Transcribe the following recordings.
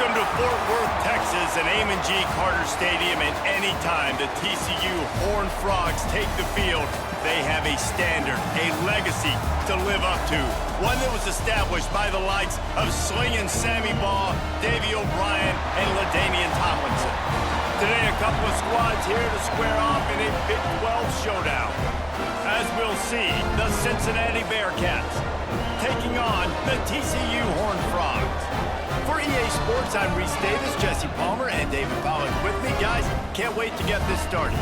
Welcome to Fort Worth, Texas, and Amon G. Carter Stadium. And anytime the TCU Horned Frogs take the field, they have a standard, a legacy to live up to. One that was established by the likes of Slingin' Sammy Baugh, Davey O'Brien, and LaDainian Tomlinson. Today, a couple of squads here to square off in a Big 12 showdown. As we'll see, the Cincinnati Bearcats taking on the TCU Horned Frogs. For EA Sports, I'm Reese Davis, Jesse Palmer, and David Pollack with me. Guys, can't wait to get this started.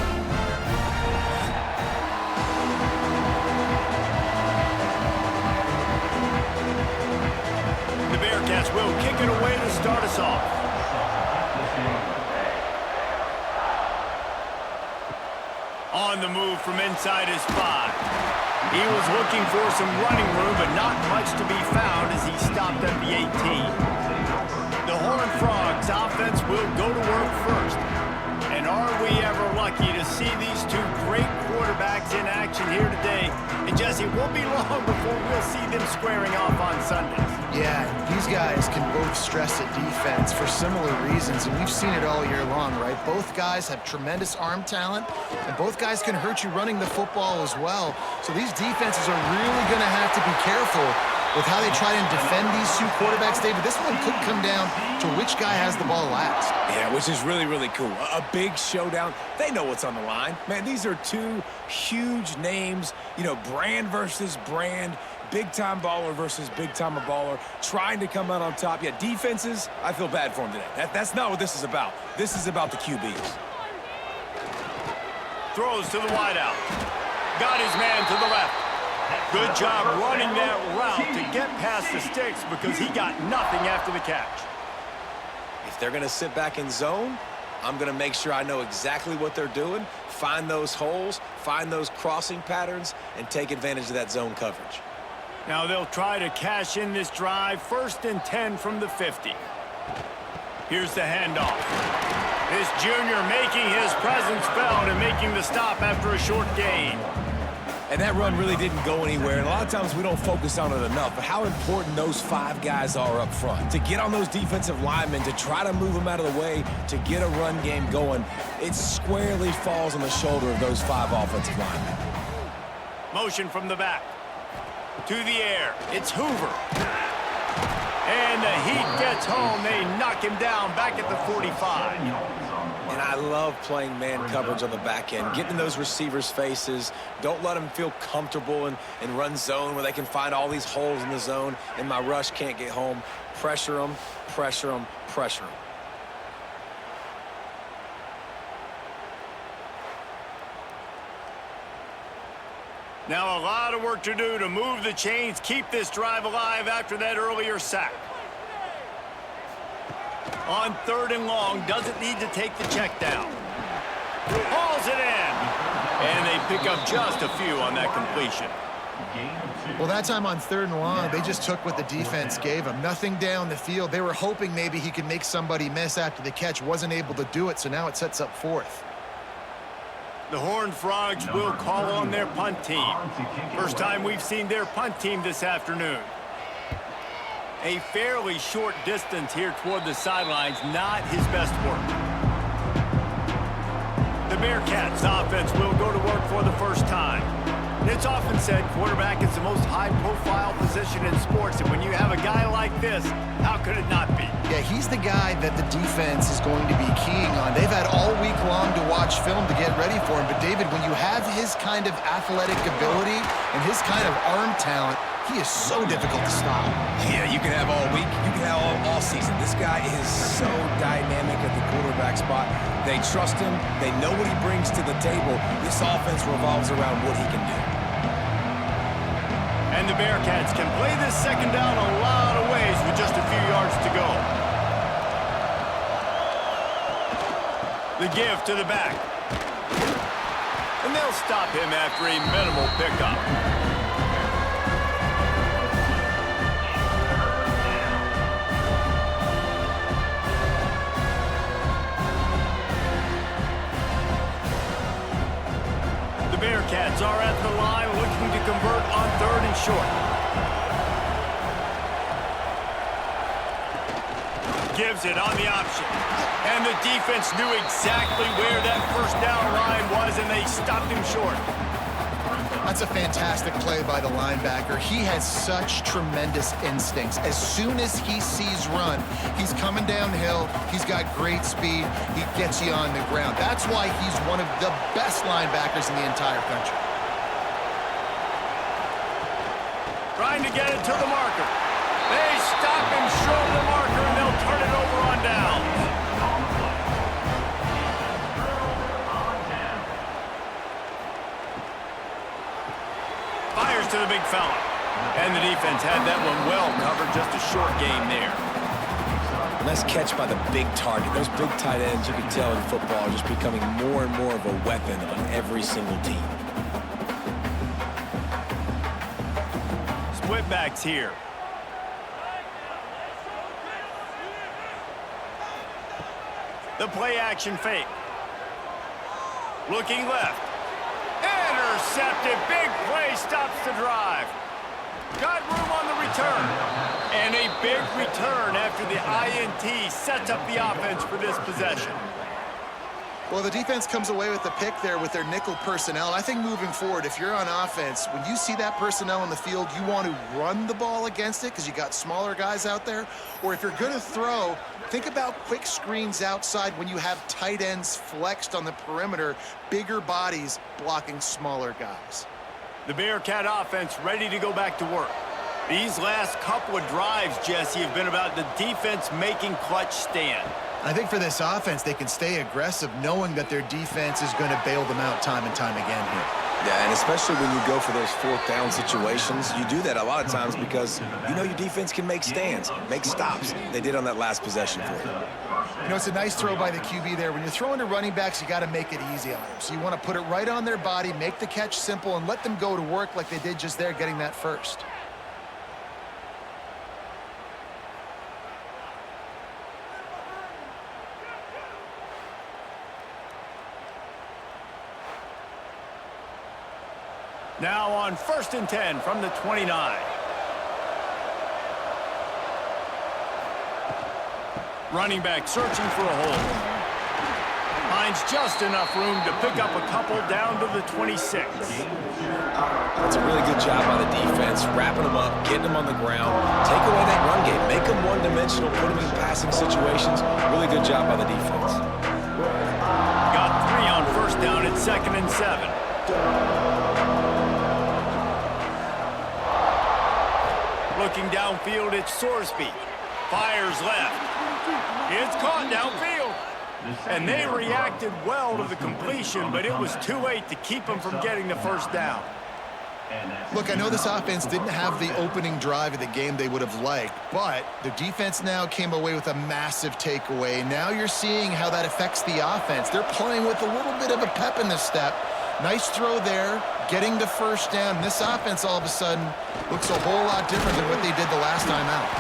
The Bearcats will kick it away to start us off. On the move from inside his 5. He was looking for some running room, but not much to be found as he stopped at the 18. The Horned Frogs offense will go to work first. And are we ever lucky to see these two great quarterbacks in action here today? And Jesse, it won't be long before we'll see them squaring off on Sundays. Yeah, these guys can both stress a defense for similar reasons, and we've seen it all year long, right? Both guys have tremendous arm talent, and both guys can hurt you running the football as well. So these defenses are really going to have to be careful with how they try and defend these two quarterbacks. David, this one could come down to which guy has the ball last. Yeah, which is really, really cool. A big showdown. They know what's on the line. Man, these are two huge names, you know, brand versus brand, big-time baller versus big-time baller, trying to come out on top. Yeah, defenses, I feel bad for them today. That's not what this is about. This is about the QBs. Throws to the wideout. Got his man to the left. Good job running that route to get past the sticks because he got nothing after the catch. If they're going to sit back in zone, I'm going to make sure I know exactly what they're doing, find those holes, find those crossing patterns, and take advantage of that zone coverage. Now they'll try to cash in this drive, 1st and 10 from the 50. Here's the handoff. This junior making his presence felt and making the stop after a short gain. And that run really didn't go anywhere, and a lot of times we don't focus on it enough, but how important those 5 guys are up front. To get on those defensive linemen, to try to move them out of the way, to get a run game going, it squarely falls on the shoulder of those 5 offensive linemen. Motion from the back. To the air. It's Hoover. And the heat gets home. They knock him down back at the 45. And I love playing man coverage on the back end, getting in those receivers' faces. Don't let them feel comfortable and run zone where they can find all these holes in the zone and my rush can't get home. Pressure them, pressure them, pressure them. Now a lot of work to do to move the chains, keep this drive alive after that earlier sack. On 3rd and long, doesn't need to take the check down. Hauls it in. And they pick up just a few on that completion. Well, that time on 3rd and long, they just took what the defense gave them. Nothing down the field. They were hoping maybe he could make somebody miss after the catch. Wasn't able to do it, so now it sets up 4th. The Horned Frogs will call on their punt team. First time we've seen their punt team this afternoon. A fairly short distance here toward the sidelines, not his best work. The Bearcats offense will go to work for the first time. And it's often said quarterback is the most high-profile position in sports, and when you have a guy like this, how could it not be? Yeah, he's the guy that the defense is going to be keying on. They've had all week long to watch film to get ready for him, but David, when you have his kind of athletic ability and his kind of arm talent, he is so difficult to stop. Yeah, you can have all week, you can have all season. This guy is so dynamic at the quarterback spot. They trust him. They know what he brings to the table. This offense revolves around what he can do. And the Bearcats can play this second down a lot of ways with just a few yards to go. The give to the back. And they'll stop him after a minimal pickup. The Bearcats are at the line looking to convert on 3rd and short. gives it on the option. And the defense knew exactly where that first down line was, and they stopped him short. That's a fantastic play by the linebacker. He has such tremendous instincts. As soon as he sees run, he's coming downhill. He's got great speed. He gets you on the ground. That's why he's one of the best linebackers in the entire country. Trying to get it to the marker. They stop him short of the marker, and they'll turn it over on downs. Fires to the big fella. And the defense had that one well covered. Just a short game there. Nice catch by the big target. Those big tight ends, you can tell in football, are just becoming more and more of a weapon on every single team. Split backs here. The play action fake. Looking left. Intercepted. Big play stops the drive. Got room on the return. And a big return after the INT sets up the offense for this possession. Well, the defense comes away with the pick there with their nickel personnel. I think moving forward, if you're on offense, when you see that personnel on the field, you want to run the ball against it because you got smaller guys out there. Or if you're going to throw, think about quick screens outside when you have tight ends flexed on the perimeter, bigger bodies blocking smaller guys. The Bearcat offense ready to go back to work. These last couple of drives, Jesse, have been about the defense making clutch stand. I think for this offense, they can stay aggressive knowing that their defense is going to bail them out time and time again here. Yeah, and especially when you go for those fourth down situations, you do that a lot of times because you know your defense can make stands, make stops. They did on that last possession for you. You know, it's a nice throw by the QB there. When you're throwing to running backs, you got to make it easy on them. So you want to put it right on their body, make the catch simple, and let them go to work like they did just there, getting that first. Now on 1st and 10 from the 29. Running back searching for a hole. Finds just enough room to pick up a couple down to the 26. That's a really good job by the defense, wrapping them up, getting them on the ground. Take away that run game. Make them one-dimensional, put them in passing situations. Really good job by the defense. Got 3 on 1st down at 2nd and 7. Looking downfield, it's Sorsby. Fires left. It's caught downfield. And they reacted well to the completion, but it was too late to keep them from getting the first down. Look, I know this offense didn't have the opening drive of the game they would have liked, but the defense now came away with a massive takeaway. Now you're seeing how that affects the offense. They're playing with a little bit of a pep in the step. Nice throw there, getting the first down. This offense all of a sudden looks a whole lot different than what they did the last time out.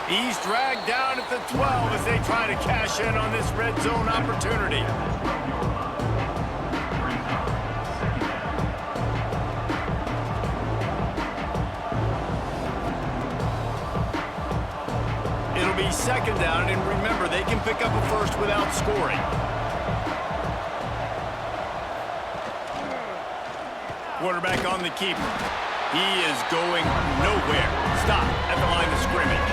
He's dragged down at the 12 as they try to cash in on this red zone opportunity. It'll be 2nd down, and remember, they can pick up a first without scoring. Quarterback on the keeper. He is going nowhere. Stop at the line of scrimmage.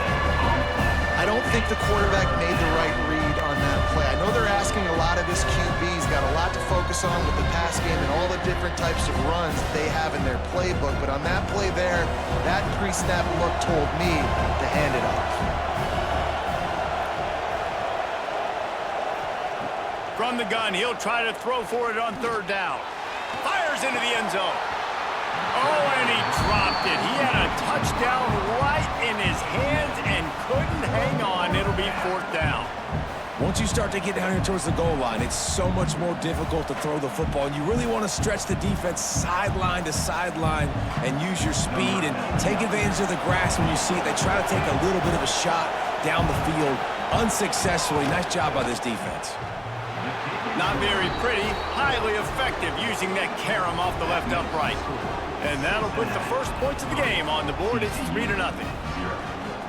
I don't think the quarterback made the right read on that play. I know they're asking a lot of this QB. He's got a lot to focus on with the pass game and all the different types of runs that they have in their playbook. But on that play there, that pre-snap look told me to hand it off. From the gun, he'll try to throw for it on 3rd down. Fires into the end zone. Oh, and he dropped it. He had a touchdown right in his hands and couldn't hang on. It'll be 4th down. Once you start to get down here towards the goal line, it's so much more difficult to throw the football. And you really want to stretch the defense sideline to sideline and use your speed and take advantage of the grass when you see it. They try to take a little bit of a shot down the field unsuccessfully. Nice job by this defense. Not very pretty, highly effective using that carom off the left upright. And that'll put the first points of the game on the board. It's 3-0.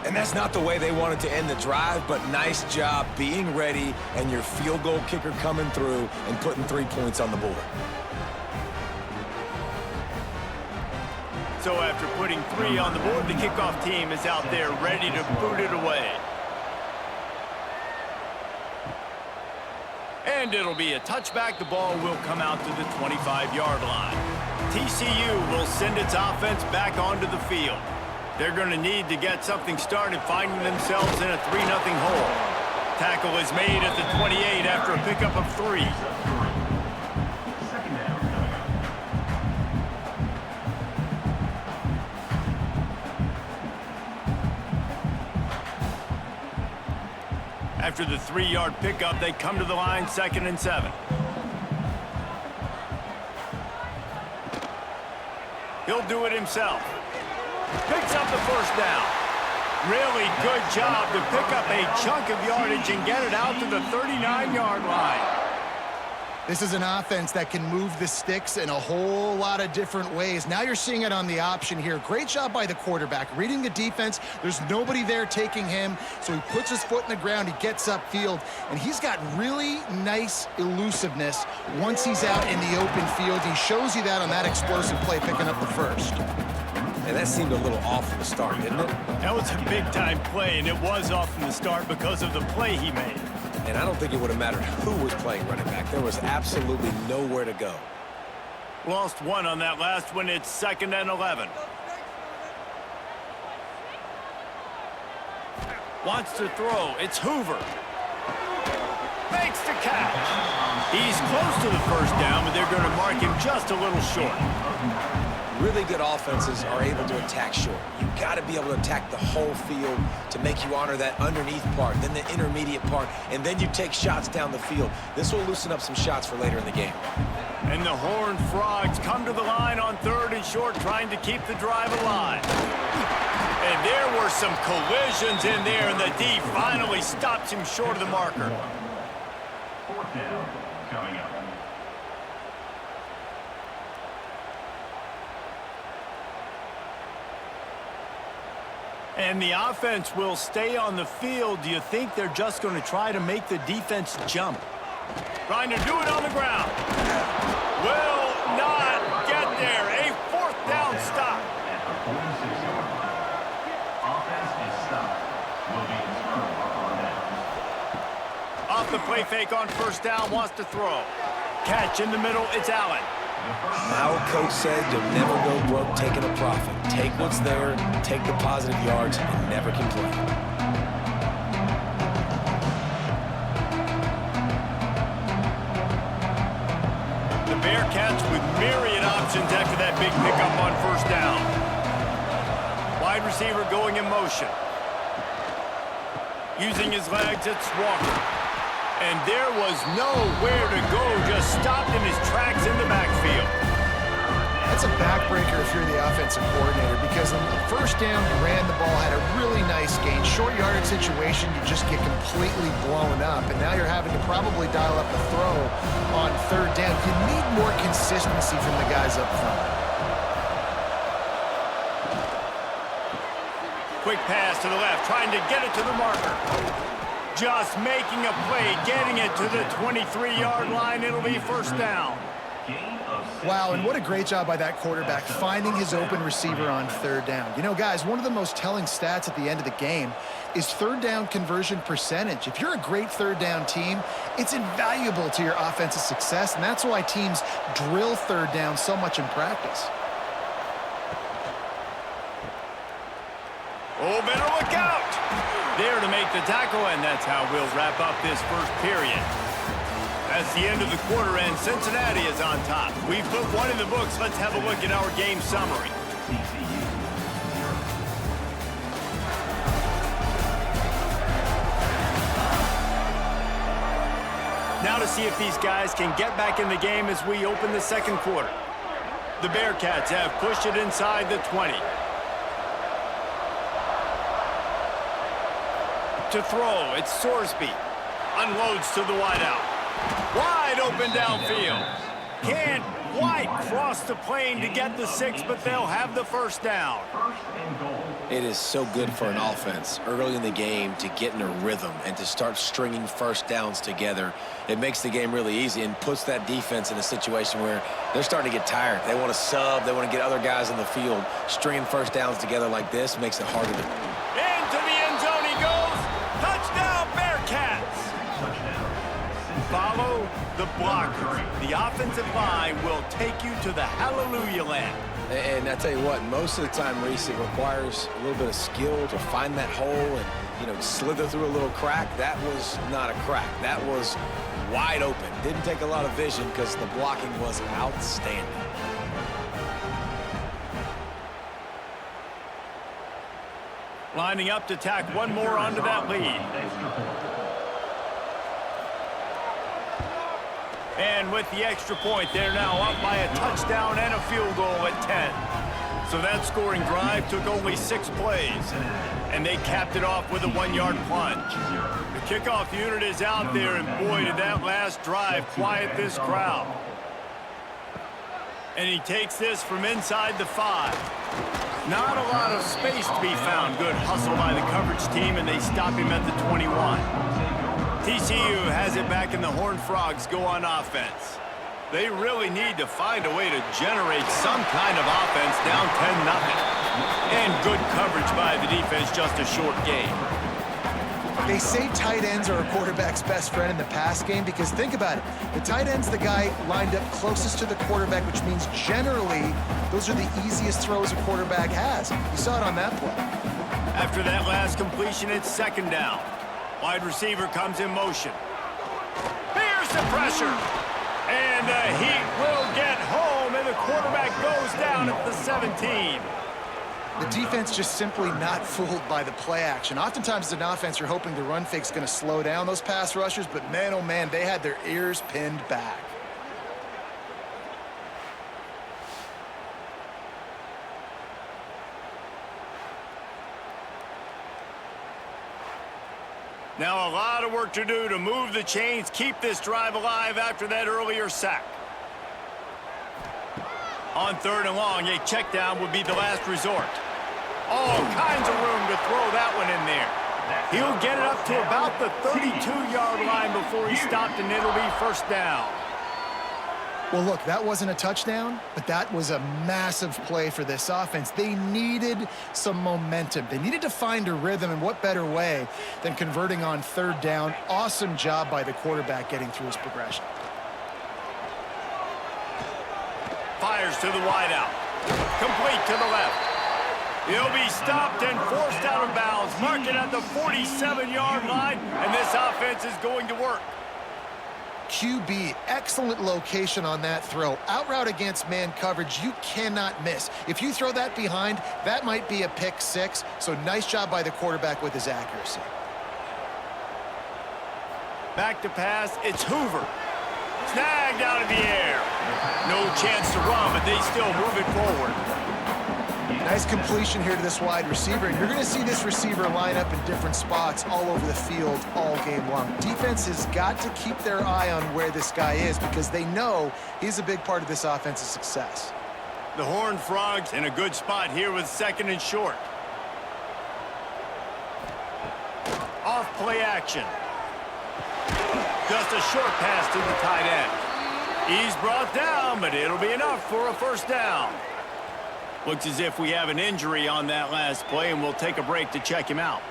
And that's not the way they wanted to end the drive, but nice job being ready and your field goal kicker coming through and putting 3 points on the board. So after putting 3 on the board, the kickoff team is out there ready to boot it away. And it'll be a touchback. The ball will come out to the 25-yard line. TCU will send its offense back onto the field. They're going to need to get something started, finding themselves in a 3-0 hole. Tackle is made at the 28 after a pickup of 3. After the 3-yard pickup, they come to the line, 2nd and 7. He'll do it himself. Picks up the first down. Really good job to pick up a chunk of yardage and get it out to the 39-yard line. This is an offense that can move the sticks in a whole lot of different ways. Now you're seeing it on the option here. Great job by the quarterback. Reading the defense, there's nobody there taking him, so he puts his foot in the ground, he gets upfield, and he's got really nice elusiveness once he's out in the open field. He shows you that on that explosive play, picking up the first. And that seemed a little off from the start, didn't it? That was a big-time play, and it was off from the start because of the play he made. And I don't think it would have mattered who was playing running back. There was absolutely nowhere to go. Lost 1 on that last one. It's 2nd and 11. Wants to throw. It's Hoover. Makes the catch. He's close to the first down, but they're going to mark him just a little short. Really good offenses are able to attack short. You've got to be able to attack the whole field to make you honor that underneath part, then the intermediate part, and then you take shots down the field. This will loosen up some shots for later in the game. And the Horned Frogs come to the line on 3rd and short, trying to keep the drive alive. And there were some collisions in there, and the D finally stops him short of the marker. 4th down coming up. And the offense will stay on the field. Do you think they're just going to try to make the defense jump? Trying to do it on the ground. Will not get there. A 4th down stop. At the 46-yard line. Offense is stopped. Will be returned on downs. Off the play fake on 1st down. Wants to throw. Catch in the middle. It's Allen. Our coach said you'll never go broke taking a profit. Take what's there, take the positive yards, and never complain. The Bearcats with myriad options after that big pickup on 1st down. Wide receiver going in motion. Using his legs, it's Walker. And there was nowhere to go, just stopped in his tracks in the backfield. That's a backbreaker if you're the offensive coordinator, because on the 1st down, you ran the ball, had a really nice gain. Short yardage situation, you just get completely blown up, and now you're having to probably dial up the throw on 3rd down. You need more consistency from the guys up front. Quick pass to the left, trying to get it to the marker. Just making a play, getting it to the 23-yard line. It'll be 1st down. Wow, and what a great job by that quarterback, finding his open receiver on 3rd down. You know, guys, one of the most telling stats at the end of the game is 3rd down conversion percentage. If you're a great 3rd down team, it's invaluable to your offensive success, and that's why teams drill 3rd down so much in practice. Oh, better look out. There to make the tackle, and that's how we'll wrap up this 1st period. That's the end of the quarter, and Cincinnati is on top. We've put 1 in the books. Let's have a look at our game summary. Now to see if these guys can get back in the game as we open the 2nd quarter. The Bearcats have pushed it inside the 20. To throw, it's Sorsby. Unloads to the wideout. Wide open downfield. Can't White crossed the plane to get the 6, but they'll have the first down. First and goal. It is so good for an offense early in the game to get in a rhythm and to start stringing first downs together. It makes the game really easy and puts that defense in a situation where they're starting to get tired. They want to sub. They want to get other guys in the field. Stringing first downs together like this makes it harder to... Into the end zone he goes. Touchdown, Bearcats. Touchdown. Follow the blockers. The offensive line will take you to the hallelujah land. And I tell you what, most of the time, Reese, it requires a little bit of skill to find that hole and, slither through a little crack. That was not a crack. That was wide open. Didn't take a lot of vision because the blocking was outstanding. Lining up to tack one more onto that lead. And with the extra point, they're now up by a touchdown and a field goal at 10. So that scoring drive took only 6 plays, and they capped it off with a 1-yard plunge. The kickoff unit is out there, and boy, did that last drive quiet this crowd. And he takes this from inside the 5. Not a lot of space to be found. Good hustle by the coverage team, and they stop him at the 21. TCU has it back, and the Horned Frogs go on offense. They really need to find a way to generate some kind of offense down 10-0. And good coverage by the defense, just a short gain. They say tight ends are a quarterback's best friend in the pass game because think about it. The tight end's the guy lined up closest to the quarterback, which means generally those are the easiest throws a quarterback has. You saw it on that play. After that last completion, it's 2nd down. Wide receiver comes in motion. Here's the pressure. And the Heat will get home, and the quarterback goes down at the 17. The defense just simply not fooled by the play action. Oftentimes as an offense, you're hoping the run fake's going to slow down those pass rushers, but man, oh man, they had their ears pinned back. Now a lot of work to do to move the chains, keep this drive alive after that earlier sack. On 3rd and long, a check down would be the last resort. All kinds of room to throw that one in there. He'll get it up to about the 32-yard line before he stopped, and it'll be 1st down. Well, look, that wasn't a touchdown, but that was a massive play for this offense. They needed some momentum. They needed to find a rhythm, and what better way than converting on 3rd down. Awesome job by the quarterback getting through his progression. Fires to the wideout. Complete to the left. He'll be stopped and forced out of bounds. Mark it at the 47-yard line, and this offense is going to work. QB, excellent location on that throw. Out route against man coverage, you cannot miss. If you throw that behind, that might be a pick 6. So nice job by the quarterback with his accuracy. Back to pass, it's Hoover. Snagged out of the air. No chance to run, but they still move it forward. Nice completion here to this wide receiver, and you're going to see this receiver line up in different spots all over the field all game long. Defense has got to keep their eye on where this guy is because they know he's a big part of this offense's success. The Horned Frogs in a good spot here with 2nd and short. Off play action. Just a short pass to the tight end. He's brought down, but it'll be enough for a 1st down. Looks as if we have an injury on that last play, and we'll take a break to check him out.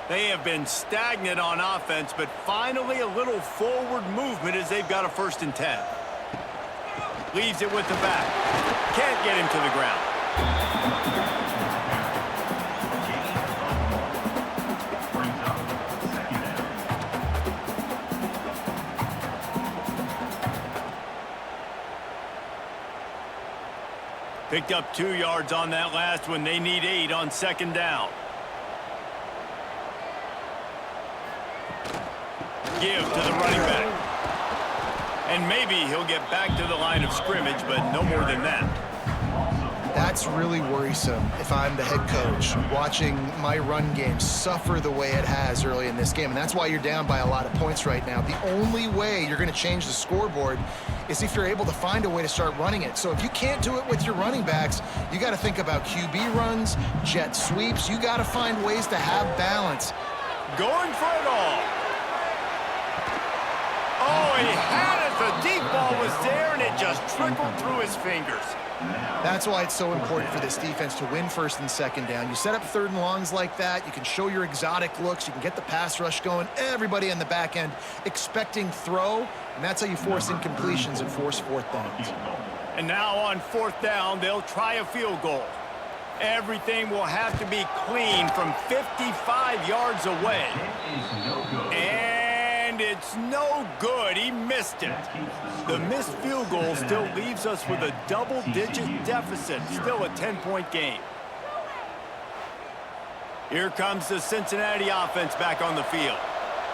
They have been stagnant on offense, but finally a little forward movement as they've got a 1st and 10. Leaves it with the back. Can't get him to the ground. Picked up 2 yards on that last one. They need 8 on 2nd down. Give to the running back. And maybe he'll get back to the line of scrimmage, but no more than that. That's really worrisome if I'm the head coach, watching my run game suffer the way it has early in this game. And that's why you're down by a lot of points right now. The only way you're going to change the scoreboard is if you're able to find a way to start running it. So if you can't do it with your running backs, you got to think about QB runs, jet sweeps. You got to find ways to have balance. Going for it all. Oh, he had it. The deep ball was there, and it just trickled through his fingers. That's why it's so important for this defense to win first and second down. You set up third and longs like that. You can show your exotic looks. You can get the pass rush going. Everybody on the back end expecting throw, and that's how you force incompletions and force fourth downs. And now on fourth down, they'll try a field goal. Everything will have to be clean from 55 yards away. And it's no good. He missed it. The missed field goal still leaves us with a double-digit deficit. Still a 10-point game. Here comes the Cincinnati offense back on the field.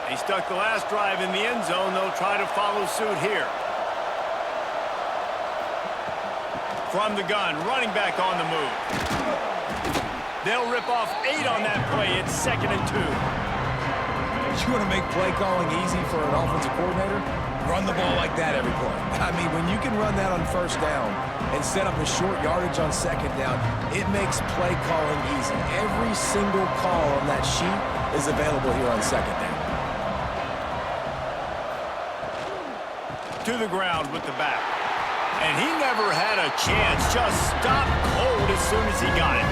They stuck the last drive in the end zone. They'll try to follow suit here. From the gun, running back on the move. They'll rip off 8 on that play. It's 2nd and 2. You want to make play calling easy for an offensive coordinator? Run the ball like that every play. I mean, when you can run that on first down and set up a short yardage on second down, it makes play calling easy. Every single call on that sheet is available here on second down. To the ground with the back. And he never had a chance. Just stopped cold as soon as he got it.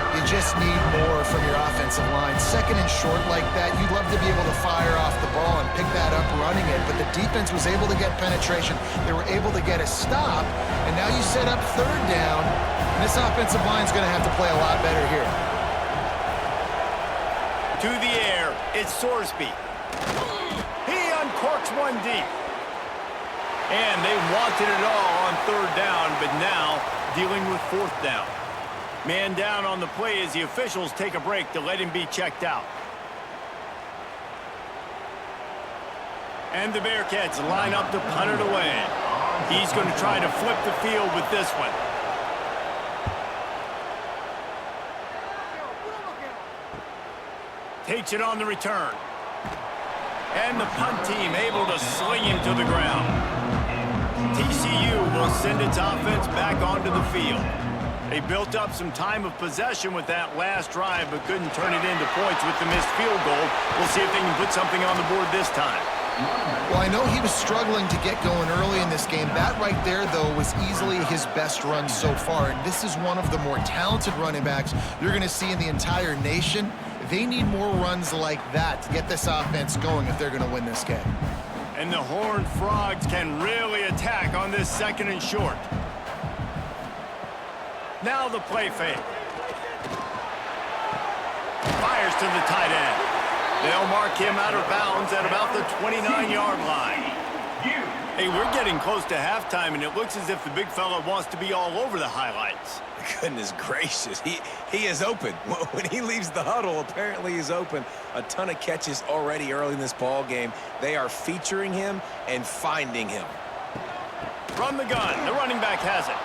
You just need more from your offensive line. Second and short like that, you'd love to be able to fire off the ball and pick that up running it, but the defense was able to get penetration. They were able to get a stop, and now you set up third down, and this offensive line's going to have to play a lot better here. To the air, it's Sorsby. He uncorks one deep. And they wanted it all on third down, but now dealing with fourth down. Man down on the play as the officials take a break to let him be checked out. And the Bearcats line up to punt it away. He's going to try to flip the field with this one. Takes it on the return. And the punt team able to sling him to the ground. TCU will send its offense back onto the field. They built up some time of possession with that last drive, but couldn't turn it into points with the missed field goal. We'll see if they can put something on the board this time. Well, I know he was struggling to get going early in this game. That right there, though, was easily his best run so far. And this is one of the more talented running backs you're going to see in the entire nation. They need more runs like that to get this offense going if they're going to win this game. And the Horned Frogs can really attack on this 2nd and short. Now the play fake. Fires to the tight end. They'll mark him out of bounds at about the 29-yard line. Hey, we're getting close to halftime, and it looks as if the big fella wants to be all over the highlights. Goodness gracious, he is open. When he leaves the huddle, apparently he's open. A ton of catches already early in this ball game. They are featuring him and finding him. From the gun, the running back has it.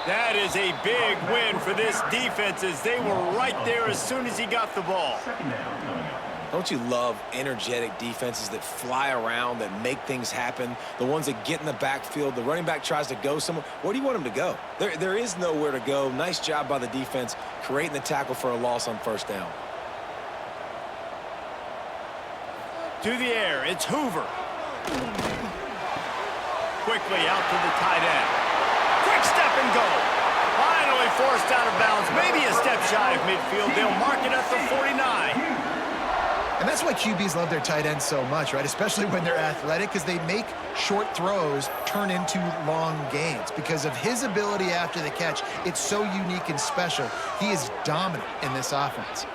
That is a big win for this defense as they were right there as soon as he got the ball. Don't you love energetic defenses that fly around, that make things happen? The ones that get in the backfield, the running back tries to go somewhere. Where do you want him to go? There is nowhere to go. Nice job by the defense creating the tackle for a loss on first down. To the air, it's Hoover. Quickly out to the tight end. Quick step and go. Finally forced out of bounds. Maybe a step shy of midfield. They'll mark it at the 49. And that's why QBs love their tight ends so much, right? Especially when they're athletic, because they make short throws turn into long gains. Because of his ability after the catch, it's so unique and special. He is dominant in this offense.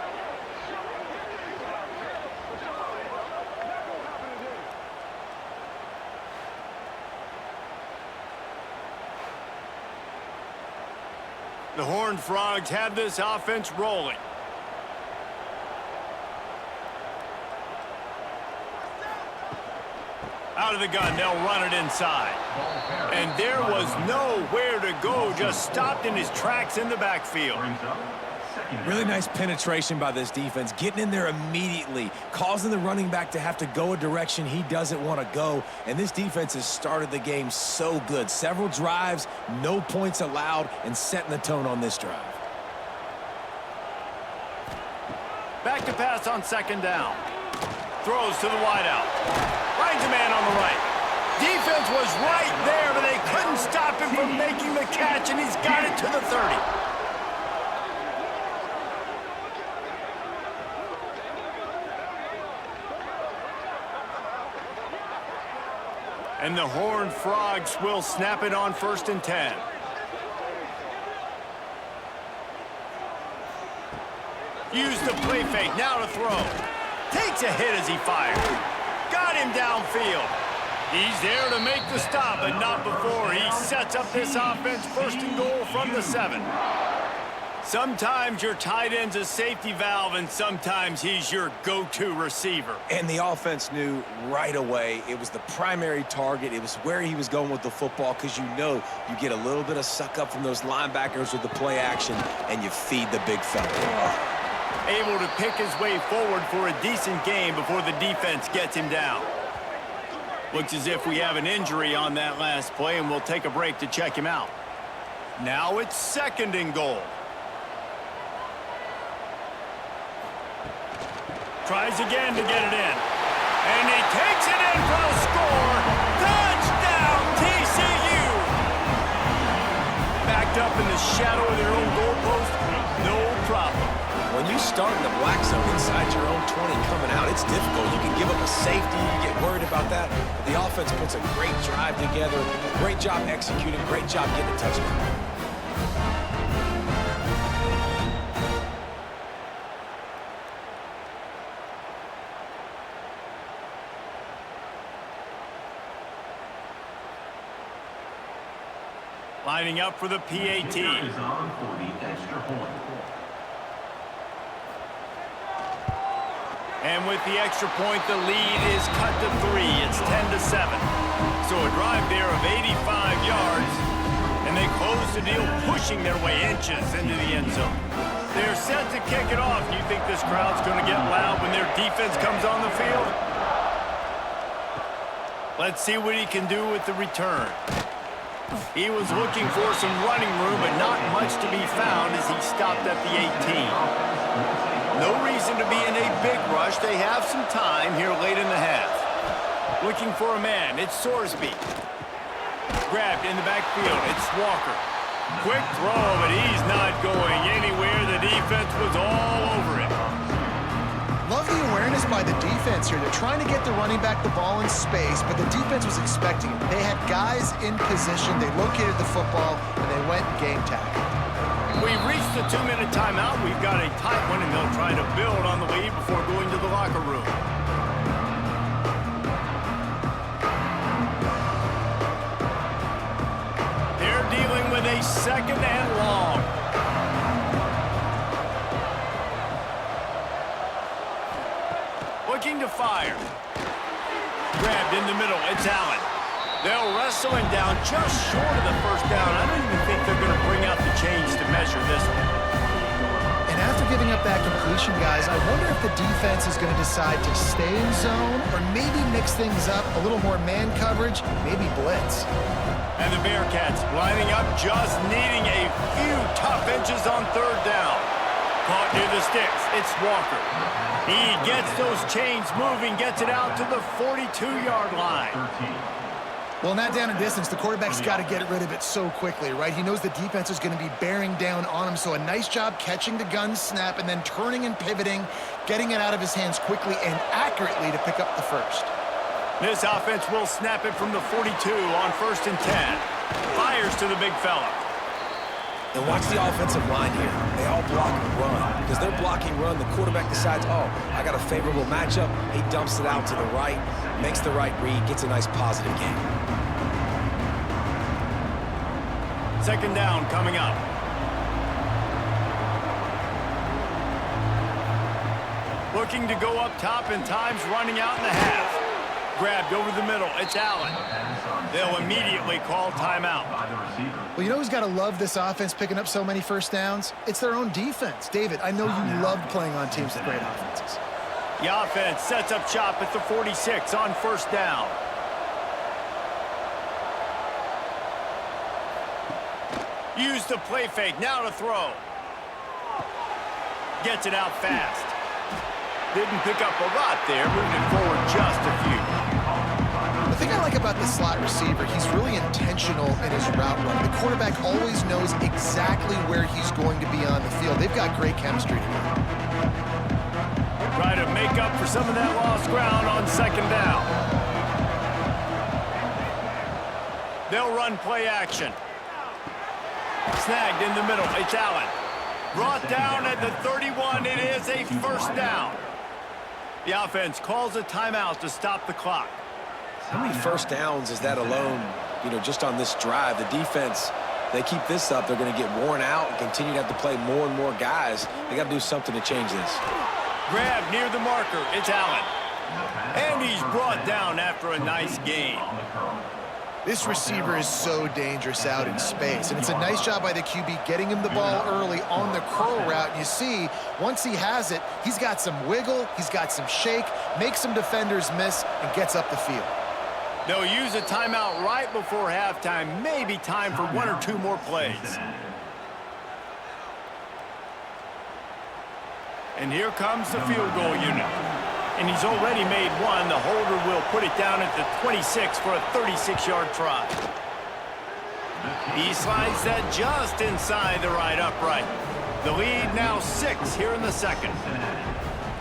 The Horned Frogs have this offense rolling. Out of the gun, they'll run it inside. And there was nowhere to go, just stopped in his tracks in the backfield. Really nice penetration by this defense, getting in there immediately, causing the running back to have to go a direction he doesn't want to go. And this defense has started the game so good. Several drives, no points allowed, and setting the tone on this drive. Back to pass on second down. Throws to the wideout. Finds a man on the right. Defense was right there, but they couldn't stop him from making the catch, and he's got it to the 30. And the Horned Frogs will snap it on 1st and 10. Use the play fake, now to throw. Takes a hit as he fires. Got him downfield. He's there to make the stop, but not before. He sets up this offense 1st and goal from the 7. Sometimes your tight end's a safety valve, and sometimes he's your go-to receiver. And the offense knew right away it was the primary target. It was where he was going with the football, because you know you get a little bit of suck up from those linebackers with the play action, and you feed the big fella. Able to pick his way forward for a decent game before the defense gets him down. Looks as if we have an injury on that last play, and we'll take a break to check him out. Now it's 2nd and goal. Tries again to get it in. And he takes it in for a score. Touchdown, TCU! Backed up in the shadow of their own goalpost, no problem. When you start in the black zone inside your own 20 coming out, it's difficult. You can give up a safety, you get worried about that. But the offense puts a great drive together, great job executing, great job getting a touchdown. Lining up for the PAT. Is on for the extra point. And with the extra point, the lead is cut to 3. It's 10-7. So a drive there of 85 yards, and they close the deal, pushing their way inches into the end zone. They're set to kick it off. You think this crowd's going to get loud when their defense comes on the field? Let's see what he can do with the return. He was looking for some running room, but not much to be found as he stopped at the 18. No reason to be in a big rush. They have some time here late in the half. Looking for a man. It's Sorsby. Grabbed in the backfield. It's Walker. Quick throw, but he's not going anywhere. The defense was all over it. Love the awareness by the defense here. They're trying to get the running back the ball in space, but the defense was expecting it. They had guys in position. They located the football, and they went game tackle. We've reached the 2-minute timeout. We've got a tight one, and they'll try to build on the lead before going to the locker room. They're dealing with a 2nd and long. Looking to fire. Grabbed in the middle. It's Allen. They'll wrestle him down just short of the 1st down. I don't even think they're going to bring out the chains to measure this one. And after giving up that completion, guys, I wonder if the defense is going to decide to stay in zone or maybe mix things up, a little more man coverage, maybe blitz. And the Bearcats lining up, just needing a few tough inches on 3rd down. Caught near the sticks. It's Walker. He gets those chains moving, gets it out to the 42-yard line. Well, in that down and distance, the quarterback's got to get rid of it so quickly, right? He knows the defense is going to be bearing down on him, so a nice job catching the gun snap and then turning and pivoting, getting it out of his hands quickly and accurately to pick up the 1st. This offense will snap it from the 42 on 1st and 10. Fires to the big fella. And watch the offensive line here. They all block and run. Because they're blocking run, the quarterback decides, oh, I got a favorable matchup. He dumps it out to the right, makes the right read, gets a nice positive game. 2nd down coming up. Looking to go up top, and time's running out in the half. Grabbed over the middle. It's Allen. They'll immediately call timeout. Well, you know who's got to love this offense picking up so many first downs? It's their own defense. David, I know you loved playing on teams with great offenses. The offense sets up shop at the 46 on first down. Use the play fake. Now to throw. Gets it out fast. Didn't pick up a lot there. Moved it forward just a few. The thing I like about the slot receiver, he's really intentional in his route run. The quarterback always knows exactly where he's going to be on the field. They've got great chemistry together. Try to make up for some of that lost ground on second down. They'll run play action. Snagged in the middle. It's Allen. Brought down at the 31. It is a first down. The offense calls a timeout to stop the clock. How many first downs is that alone, just on this drive? The defense, they keep this up, they're going to get worn out and continue to have to play more and more guys. They got to do something to change this. Grab near the marker. It's Allen. And he's brought down after a nice gain. This receiver is so dangerous out in space, and it's a nice job by the QB getting him the ball early on the curl route. And you see, once he has it, he's got some wiggle, he's got some shake, makes some defenders miss, and gets up the field. They'll use a timeout right before halftime. Maybe time for one or two more plays. And here comes the field goal unit. And he's already made one. The holder will put it down at the 26 for a 36-yard try. He slides that just inside the right upright. The lead now 6 here in the second.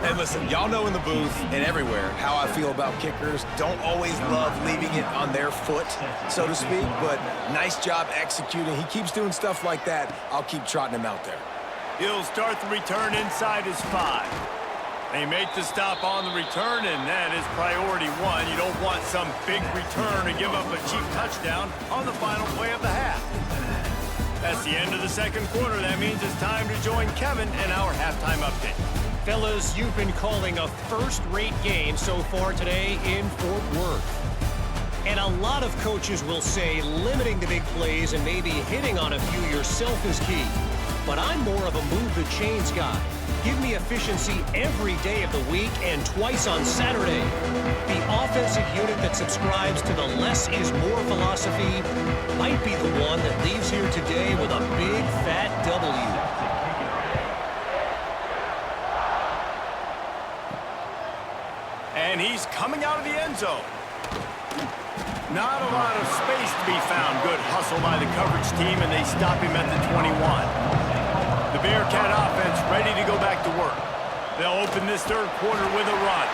And listen, y'all know in the booth and everywhere how I feel about kickers. Don't always love leaving it on their foot, so to speak, but nice job executing. He keeps doing stuff like that. I'll keep trotting him out there. He'll start the return inside his 5. They make the stop on the return, and that is priority 1. You don't want some big return to give up a cheap touchdown on the final play of the half. That's the end of the second quarter. That means it's time to join Kevin in our halftime update. Fellas, you've been calling a first-rate game so far today in Fort Worth. And a lot of coaches will say limiting the big plays and maybe hitting on a few yourself is key. But I'm more of a move-the-chains guy. Give me efficiency every day of the week and twice on Saturday. The offensive unit that subscribes to the less is more philosophy might be the one that leaves here today with a big, fat W. And he's coming out of the end zone. Not a lot of space to be found. Good hustle by the coverage team, and they stop him at the 21. The Bearcat offense ready to go back to work. They'll open this third quarter with a run.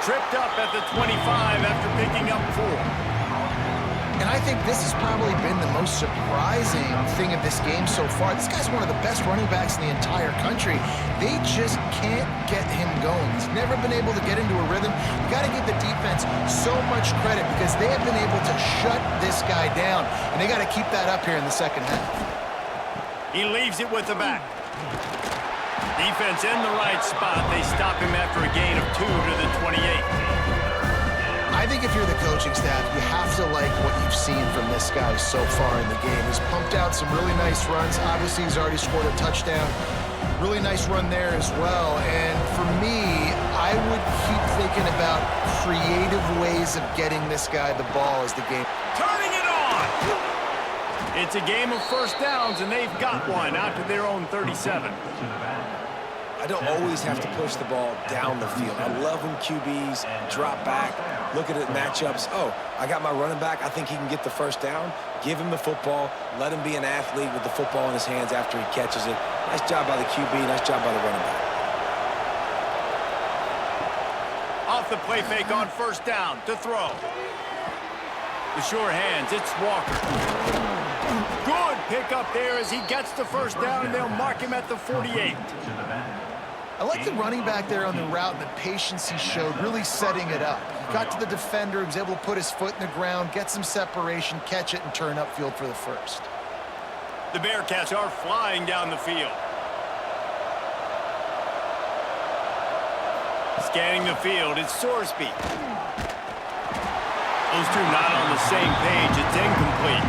Tripped up at the 25 after picking up 4. And I think this has probably been the most surprising thing of this game so far. This guy's one of the best running backs in the entire country. They just can't get him going. He's never been able to get into a rhythm. You got to give the defense so much credit because they have been able to shut this guy down. And they got to keep that up here in the second half. He leaves it with the back. Defense in the right spot. They stop him after a gain of 2 to the 28. I think if you're the coaching staff, you have to like what you've seen from this guy so far in the game. He's pumped out some really nice runs. Obviously, he's already scored a touchdown. Really nice run there as well. And for me, I would keep thinking about creative ways of getting this guy the ball as the game. Turning it on! It's a game of first downs, and they've got one out to their own 37. I don't always have to push the ball down the field. I love when QBs drop back, look at it matchups. Oh, I got my running back. I think he can get the first down. Give him the football. Let him be an athlete with the football in his hands after he catches it. Nice job by the QB. Nice job by the running back. Off the play fake on first down to throw. The sure hands. It's Walker. Good pick up there as he gets the first down, and they'll mark him at the 48. I like the running back there on the route and the patience he showed, really setting it up. He got to the defender, he was able to put his foot in the ground, get some separation, catch it, and turn upfield for the first. The Bearcats are flying down the field. Scanning the field, it's Sorsby. Those two not on the same page. It's incomplete.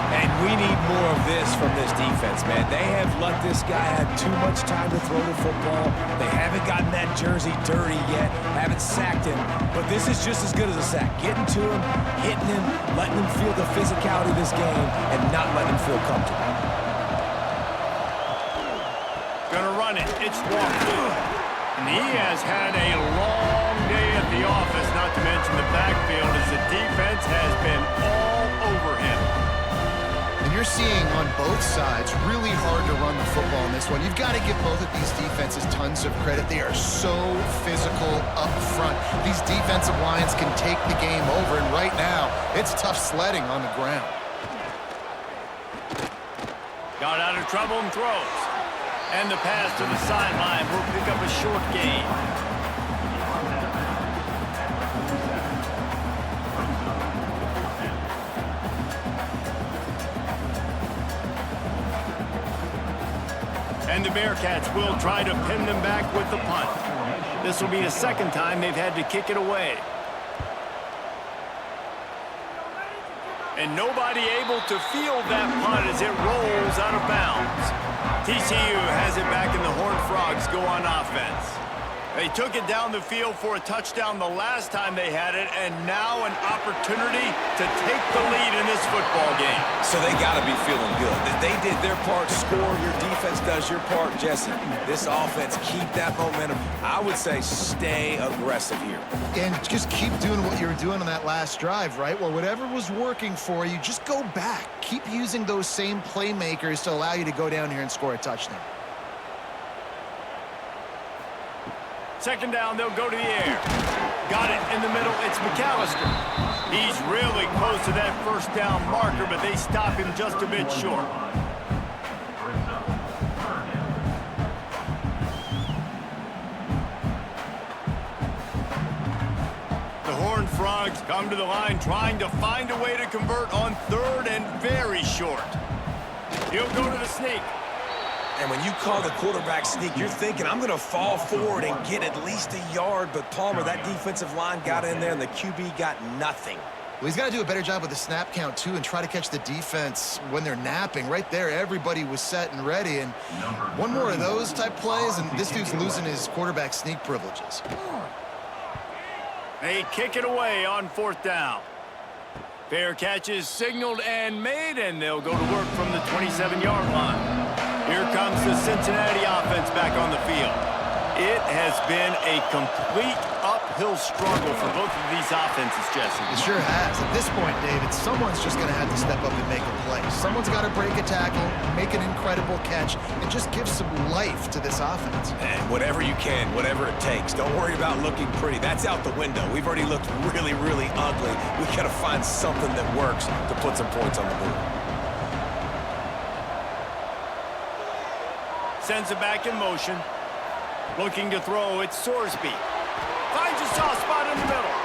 And we need more of this from this defense, man. They have let this guy have too much time to throw the football. They haven't gotten that jersey dirty yet, haven't sacked him. But this is just as good as a sack. Getting to him, hitting him, letting him feel the physicality of this game, and not letting him feel comfortable. Gonna run it. It's walked through. And he has had a long day at the office, not to mention the backfield, as the defense has been all over him. And you're seeing on both sides really hard to run the football in this one. You've got to give both of these defenses tons of credit. They are so physical up front. These defensive lines can take the game over, and right now, it's tough sledding on the ground. Got out of trouble and throws. And the pass to the sideline will pick up a short gain. And the Bearcats will try to pin them back with the punt. This will be the second time they've had to kick it away. And nobody able to field that punt as it rolls out of bounds. TCU has it back in the Horned Frogs go on offense. They took it down the field for a touchdown the last time they had it, and now an opportunity to take the lead in this football game. So they got to be feeling good. That they did their part, score, your defense does your part, Jesse. This offense, keep that momentum. I would say stay aggressive here. And just keep doing what you were doing on that last drive, right? Well, whatever was working for you, just go back. Keep using those same playmakers to allow you to go down here and score a touchdown. Second down, they'll go to the air. Got it in the middle. It's McAllister. He's really close to that first down marker, but they stop him just a bit short. The Horned Frogs come to the line trying to find a way to convert on third and very short. He'll go to the sneak. And when you call the quarterback sneak, you're thinking, I'm going to fall forward and get at least a yard. But Palmer, that defensive line got in there, and the QB got nothing. Well, he's got to do a better job with the snap count, too, and try to catch the defense when they're napping. Right there, everybody was set and ready. And one more of those type plays, and this dude's losing his quarterback sneak privileges. They kick it away on fourth down. Fair catch is signaled and made, and they'll go to work from the 27-yard line. Here comes the Cincinnati offense back on the field. It has been a complete uphill struggle for both of these offenses, Jesse. It sure has. At this point, David, someone's just going to have to step up and make a play. Someone's got to break a tackle, make an incredible catch, and just give some life to this offense. And whatever you can, whatever it takes. Don't worry about looking pretty. That's out the window. We've already looked really, really ugly. We've got to find something that works to put some points on the board. Sends it back in motion. Looking to throw, it's Sorsby. Finds a soft spot in the middle.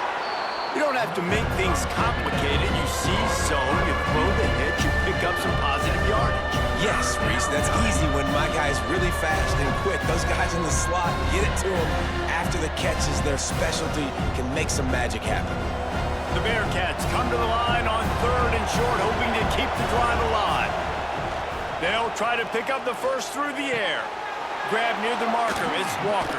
You don't have to make things complicated. You see zone, you throw the hitch, you pick up some positive yardage. Yes, Reese, that's easy when my guy's really fast and quick. Those guys in the slot, get it to them after the catch is their specialty, can make some magic happen. The Bearcats come to the line on third and short, hoping to keep the drive alive. They'll try to pick up the first through the air. Grab near the marker, it's Walker.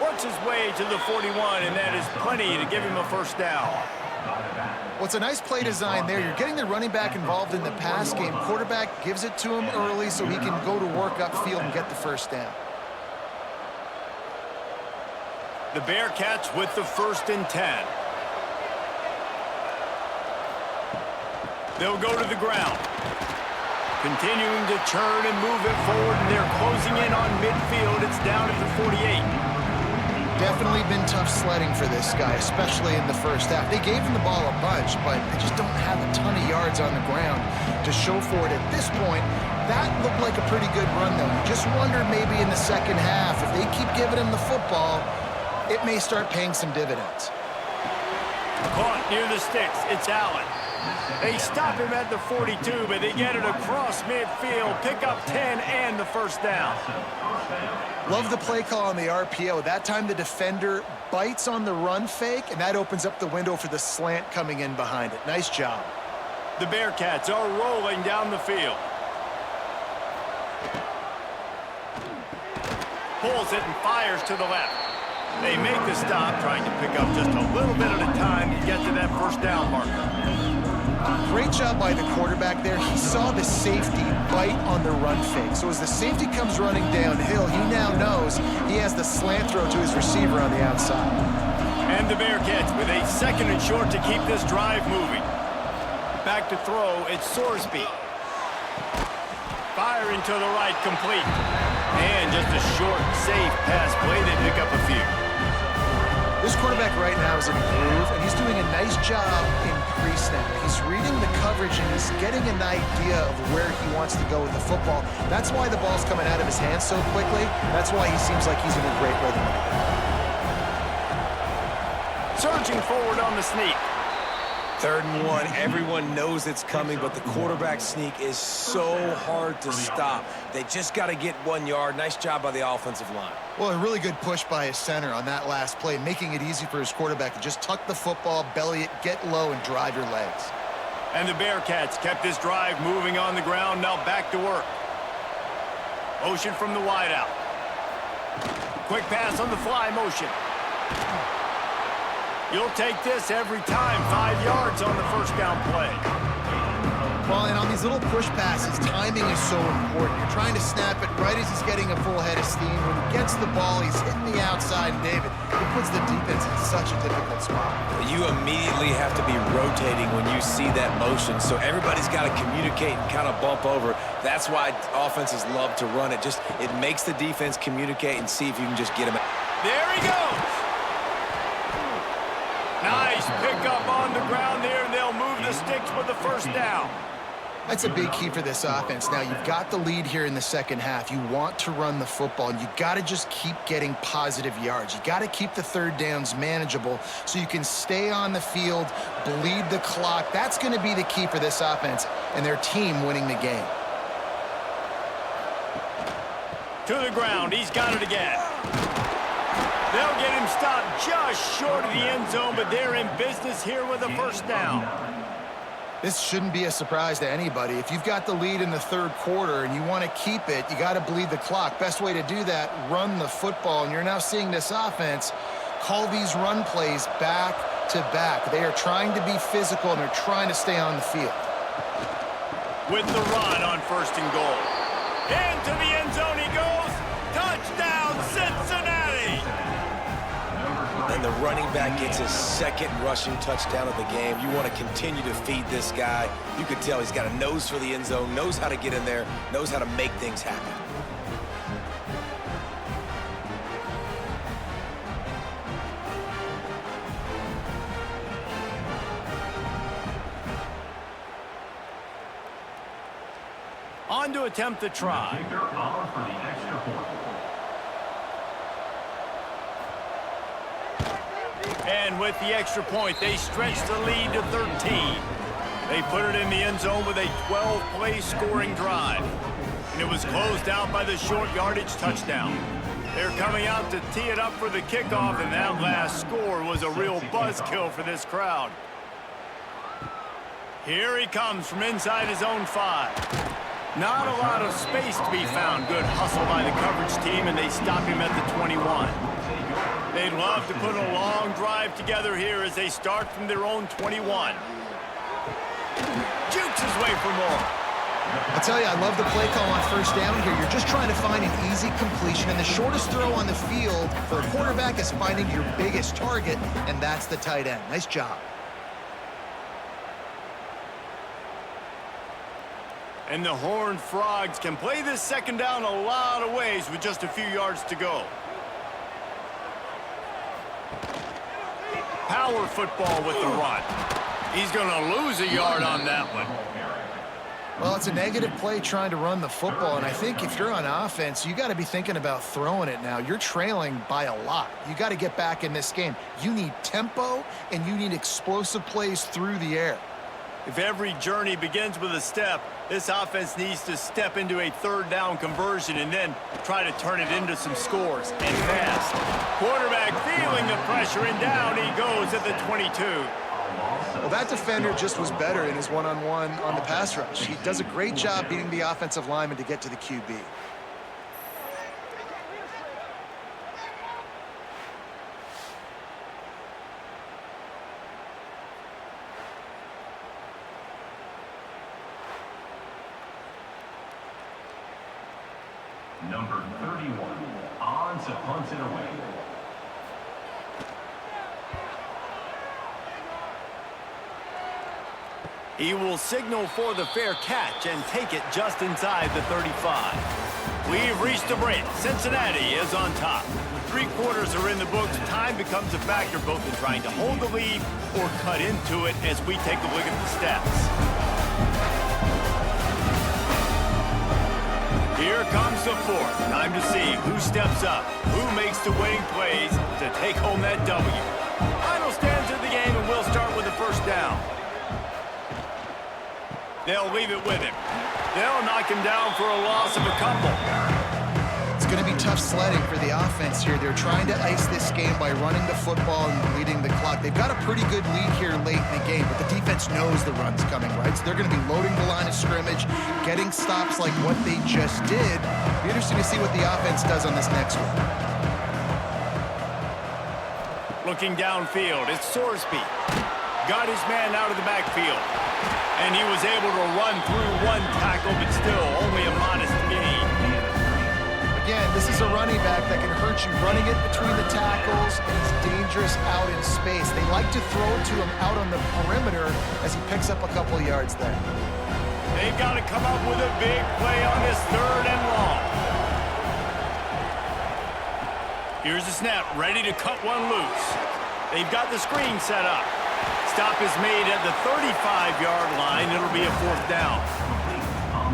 Works his way to the 41, and that is plenty to give him a first down. Well, it's a nice play design there. You're getting the running back involved in the pass game. Quarterback gives it to him early so he can go to work upfield and get the first down. The Bearcats with the 1st and 10. They'll go to the ground. Continuing to churn and move it forward, and they're closing in on midfield. It's down at the 48. Definitely been tough sledding for this guy, especially in the first half. They gave him the ball a bunch, but they just don't have a ton of yards on the ground to show for it at this point. That looked like a pretty good run, though. You just wondered maybe in the second half, if they keep giving him the football, it may start paying some dividends. Caught near the sticks. It's Allen. They stop him at the 42, but they get it across midfield, pick up 10 and the first down. Love the play call on the RPO. That time the defender bites on the run fake, and that opens up the window for the slant coming in behind it. Nice job. The Bearcats are rolling down the field. Pulls it and fires to the left. They make the stop, trying to pick up just a little bit at a time to get to that first down marker. Great job by the quarterback there. He saw the safety bite on the run fake. So as the safety comes running downhill, he now knows he has the slant throw to his receiver on the outside. And the Bearcats with a second and short to keep this drive moving. Back to throw, it's Sorsby. Firing to the right, complete. And just a short, safe pass play. They pick up a few. This quarterback right now is in a groove, and he's doing a nice job in pre-snap. He's reading the coverage, and he's getting an idea of where he wants to go with the football. That's why the ball's coming out of his hands so quickly. That's why he seems like he's in a great rhythm. Surging forward on the sneak. 3rd and 1, everyone knows it's coming, but the quarterback sneak is so hard to stop. They just got to get 1 yard. Nice job by the offensive line. Well, a really good push by his center on that last play, making it easy for his quarterback to just tuck the football, belly it, get low, and drive your legs. And the Bearcats kept this drive moving on the ground. Now back to work. Motion from the wideout. Quick pass on the fly motion. You'll take this every time. 5 yards on the first down play. Well, and on these little push passes, timing is so important. You're trying to snap it right as he's getting a full head of steam. When he gets the ball, he's hitting the outside, and David, it puts the defense in such a difficult spot. You immediately have to be rotating when you see that motion, so everybody's got to communicate and kind of bump over. That's why offenses love to run it. It makes the defense communicate and see if you can just get him. There he goes. Nice pickup on the ground there, and they'll move the sticks with the first down. That's a big key for this offense. Now, you've got the lead here in the second half. You want to run the football, and you got to just keep getting positive yards. You got to keep the 3rd downs manageable so you can stay on the field, bleed the clock. That's going to be the key for this offense and their team winning the game. To the ground. He's got it again. They'll get him stopped just short of the end zone, but they're in business here with a first down. This shouldn't be a surprise to anybody. If you've got the lead in the 3rd quarter and you want to keep it, you got to bleed the clock. Best way to do that, run the football. And you're now seeing this offense call these run plays back to back. They are trying to be physical, and they're trying to stay on the field. With the run on 1st and goal. Into the end zone he goes. Touchdown, Cincinnati! And the running back gets his 2nd rushing touchdown of the game. You want to continue to feed this guy. You can tell he's got a nose for the end zone, knows how to get in there, knows how to make things happen. On to attempt the try. Kicker Power for the extra point. And with the extra point, they stretch the lead to 13. They put it in the end zone with a 12-play scoring drive. And it was closed out by the short yardage touchdown. They're coming out to tee it up for the kickoff, and that last score was a real buzzkill for this crowd. Here he comes from inside his own 5. Not a lot of space to be found. Good hustle by the coverage team, and they stop him at the 21. They'd love to put a long drive together here as they start from their own 21. Jukes his way for more. I'll tell you, I love the play call on 1st down here. You're just trying to find an easy completion, and the shortest throw on the field for a quarterback is finding your biggest target, and that's the tight end. Nice job. And the Horned Frogs can play this 2nd down a lot of ways with just a few yards to go. Power football with the run. He's going to lose a yard on that one. Well, it's a negative play trying to run the football, and I think if you're on offense, you got to be thinking about throwing it now. You're trailing by a lot. You got to get back in this game. You need tempo, and you need explosive plays through the air. If every journey begins with a step, this offense needs to step into a third down conversion and then try to turn it into some scores, and fast. Quarterback feeling the pressure, and down he goes at the 22. Well, that defender just was better in his one-on-one on the pass rush. He does a great job beating the offensive lineman to get to the QB. Number 31, on to punt it away. He will signal for the fair catch and take it just inside the 35. We've reached the break. Cincinnati is on top. 3 quarters are in the books. Time becomes a factor both in trying to hold the lead or cut into it as we take a look at the stats. Here comes the fourth. Time to see who steps up, who makes the winning plays to take home that W. Final stands of the game, and we'll start with the first down. They'll leave it with him. They'll knock him down for a loss of a couple. It's going to be tough sledding for the offense here. They're trying to ice this game by running the football and leading the clock. They've got a pretty good lead here late in the game, but the defense knows the run's coming, right? So they're going to be loading the line of scrimmage, getting stops like what they just did. Be interesting to see what the offense does on this next one. Looking downfield, it's Sorsby. Got his man out of the backfield. And he was able to run through 1 tackle, but still only a modest gain. Again, this is a running back that can hurt you running it between the tackles, and he's dangerous out in space. They like to throw it to him out on the perimeter as he picks up a couple of yards there. They've got to come up with a big play on this 3rd and long. Here's the snap, ready to cut one loose. They've got the screen set up. Stop is made at the 35-yard line. It'll be a 4th down.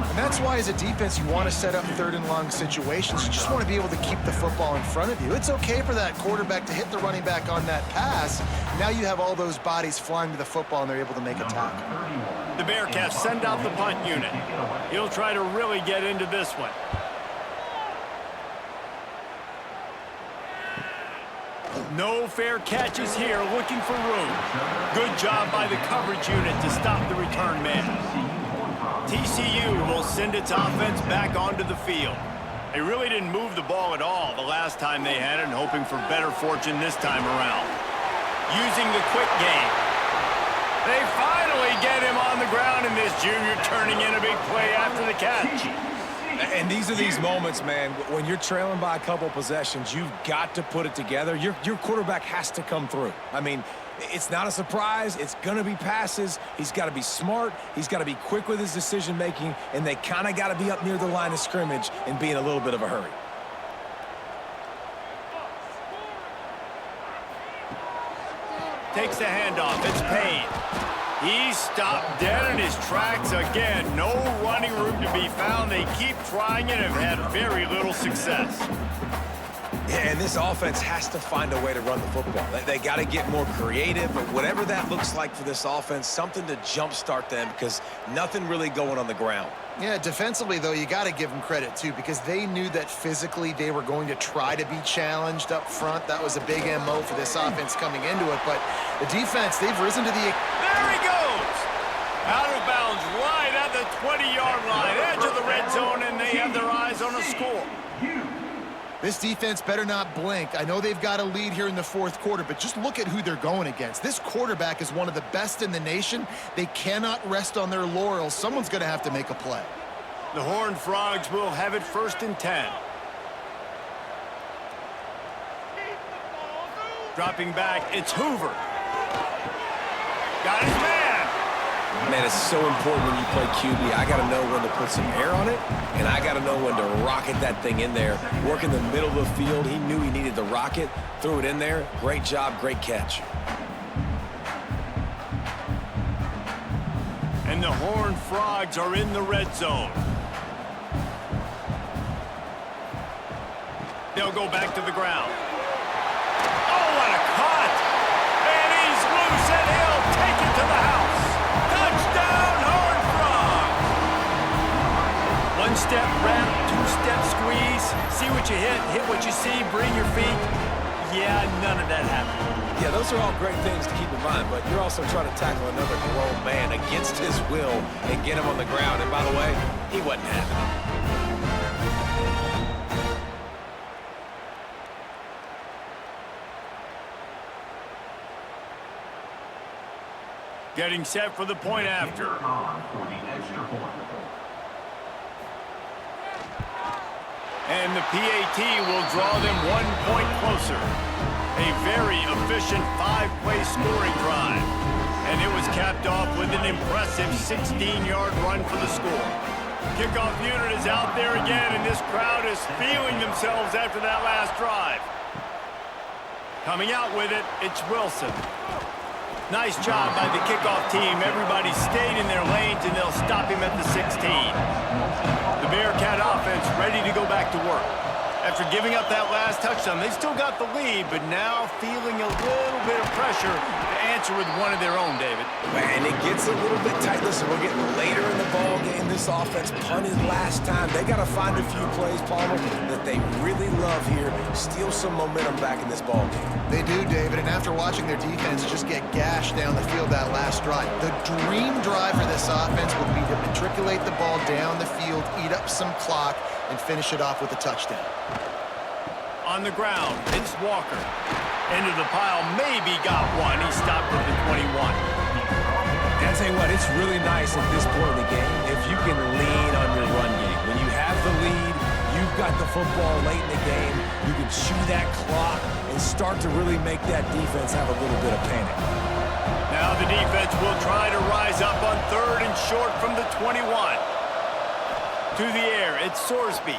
And that's why, as a defense, you want to set up 3rd and long situations. You just want to be able to keep the football in front of you. It's okay for that quarterback to hit the running back on that pass. Now you have all those bodies flying to the football, and they're able to make a tackle. The Bearcats send out the punt unit. He'll try to really get into this one. No fair catches here, looking for room. Good job by the coverage unit to stop the return man. TCU will send its offense back onto the field. They really didn't move the ball at all the last time they had it, and hoping for better fortune this time around. Using the quick game. They finally get him on the ground, and this junior turning in a big play after the catch. And these are these moments, man, when you're trailing by a couple possessions, you've got to put it together. Your quarterback has to come through. I mean, it's not a surprise. It's going to be passes. He's got to be smart. He's got to be quick with his decision-making, and they kind of got to be up near the line of scrimmage and be in a little bit of a hurry. Takes the handoff. It's Payne. He's stopped dead in his tracks again. No running room to be found. They keep trying it and have had very little success. Yeah, and this offense has to find a way to run the football. They got to get more creative, but whatever that looks like for this offense, something to jumpstart them, because nothing really going on the ground. Yeah, defensively, though, you got to give them credit, too, because they knew that physically they were going to try to be challenged up front. That was a big MO for this offense coming into it. But the defense, they've risen to the... There he goes! Out of bounds right at the 20-yard line, edge of the red zone, and they have their eyes on a score. This defense better not blink. I know they've got a lead here in the 4th quarter, but just look at who they're going against. This quarterback is one of the best in the nation. They cannot rest on their laurels. Someone's going to have to make a play. The Horned Frogs will have it 1st and 10. Dropping back, it's Hoover. Got his man. Man, it's so important when you play QB. I got to know when to put some air on it, and I got to know when to rocket that thing in there. Work in the middle of the field. He knew he needed the rocket, threw it in there. Great job, great catch. And the Horned Frogs are in the red zone. They'll go back to the ground. Oh, what a cut! And he's loose, and he'll take it to the house. Touchdown! One-step wrap, two-step squeeze. See what you hit what you see, bring your feet. Yeah, none of that happened. Yeah, those are all great things to keep in mind, but you're also trying to tackle another grown man against his will and get him on the ground. And by the way, he wasn't having it. Getting set for the point after. On for the extra point. And the PAT will draw them 1 point closer. A very efficient 5-play scoring drive. And it was capped off with an impressive 16-yard run for the score. Kickoff unit is out there again, and this crowd is feeling themselves after that last drive. Coming out with it, it's Wilson. Nice job by the kickoff team. Everybody stayed in their lanes, and they'll stop him at the 16. The Bearcat offense ready to go back to work. After giving up that last touchdown, they still got the lead, but now feeling a little bit of pressure to answer with one of their own, David. And it gets a little bit tight. Listen, we're getting later in the ball game. This offense punted last time. They got to find a few plays, Palmer, that they really love here. Steal some momentum back in this ball game. They do, David, and after watching their defense just get gashed down the field that last drive, the dream drive for this offense would be to matriculate the ball down the field, eat up some clock, and finish it off with a touchdown. On the ground, it's Walker. Into the pile, maybe got one. He stopped at the 21. And I'll tell you what, it's really nice at this point in the game if you can lean on your run game. When you have the lead, you've got the football late in the game, you can chew that clock and start to really make that defense have a little bit of panic. Now the defense will try to rise up on 3rd and short from the 21. To the air, it's Sorsby.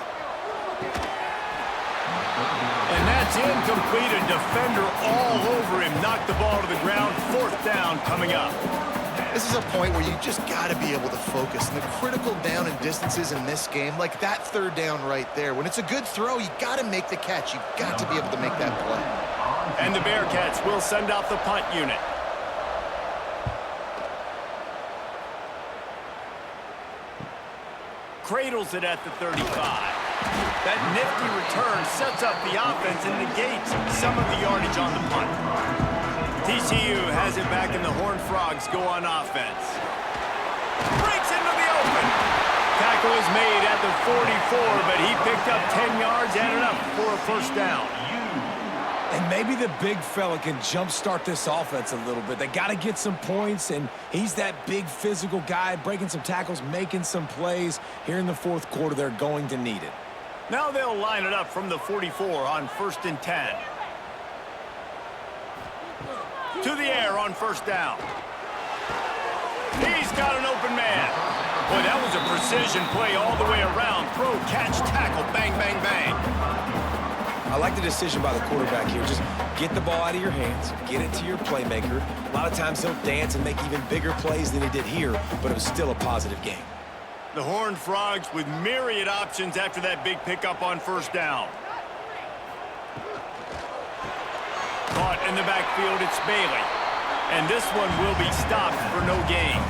And that's incomplete. A defender all over him. Knocked the ball to the ground. 4th down coming up. This is a point where you just got to be able to focus. And the critical down and distances in this game, like that 3rd down right there, when it's a good throw, you got to make the catch. You got to be able to make that play. And the Bearcats will send out the punt unit. Cradles it at the 35. That nifty return sets up the offense and negates some of the yardage on the punt. TCU has it back, and the Horned Frogs go on offense. Breaks into the open. Tackle is made at the 44, but he picked up 10 yards and enough for a 1st down. And maybe the big fella can jumpstart this offense a little bit. They got to get some points, and he's that big physical guy, breaking some tackles, making some plays. Here in the 4th quarter, they're going to need it. Now they'll line it up from the 44 on 1st and 10. To the air on 1st down. He's got an open man. Boy, that was a precision play all the way around. Throw, catch, tackle, bang, bang, bang. I like the decision by the quarterback here. Just get the ball out of your hands, get it to your playmaker. A lot of times he'll dance and make even bigger plays than he did here, but it was still a positive game. The Horned Frogs with myriad options after that big pickup on 1st down. Caught in the backfield, it's Bailey. And this one will be stopped for no gain.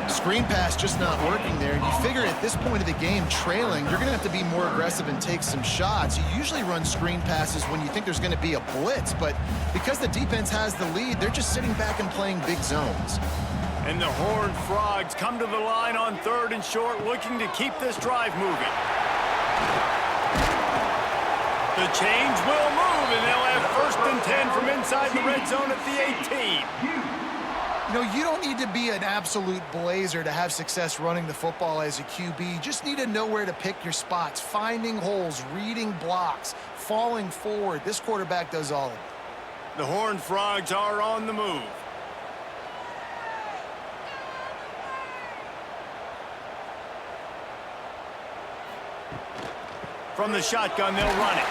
Screen pass just not working there. You figure at this point of the game, trailing, you're going to have to be more aggressive and take some shots. You usually run screen passes when you think there's going to be a blitz, but because the defense has the lead, they're just sitting back and playing big zones. And the Horned Frogs come to the line on 3rd and short, looking to keep this drive moving. The change will move, and they'll have 1st and 10 from inside the red zone at the 18. You know, you don't need to be an absolute blazer to have success running the football as a QB. You just need to know where to pick your spots, finding holes, reading blocks, falling forward. This quarterback does all of it. The Horned Frogs are on the move. From the shotgun, they'll run it.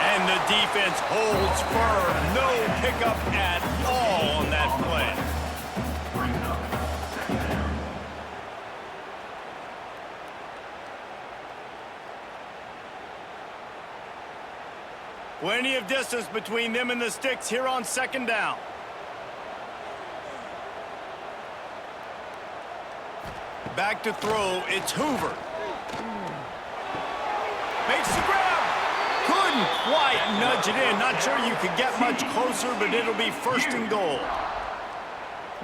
And the defense holds firm. No pickup at all on that play. Plenty of distance between them and the sticks here on 2nd down. Back to throw, it's Hoover. Makes the grab. Couldn't quite nudge it in. Not sure you could get much closer, but it'll be first and goal.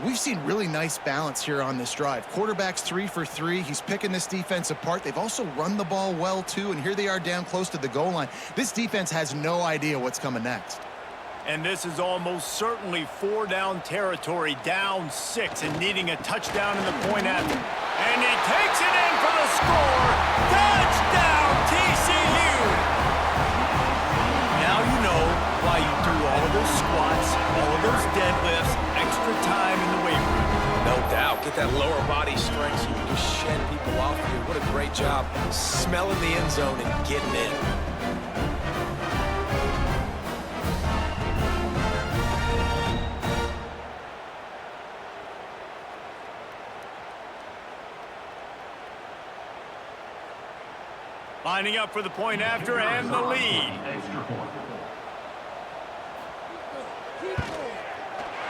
We've seen really nice balance here on this drive. Quarterback's 3 for 3. He's picking this defense apart. They've also run the ball well, too, and here they are down close to the goal line. This defense has no idea what's coming next. And this is almost certainly 4-down territory, down 6 and needing a touchdown in the point after. And he takes it in for the score. Touchdown, TCU! Now you know why you do all of those squats, all of those deadlifts, extra time in the weight room. No doubt. Get that lower body strength so you can just shed people off here. What a great job smelling the end zone and getting in. Lining up for the point after and the lead. Extra point.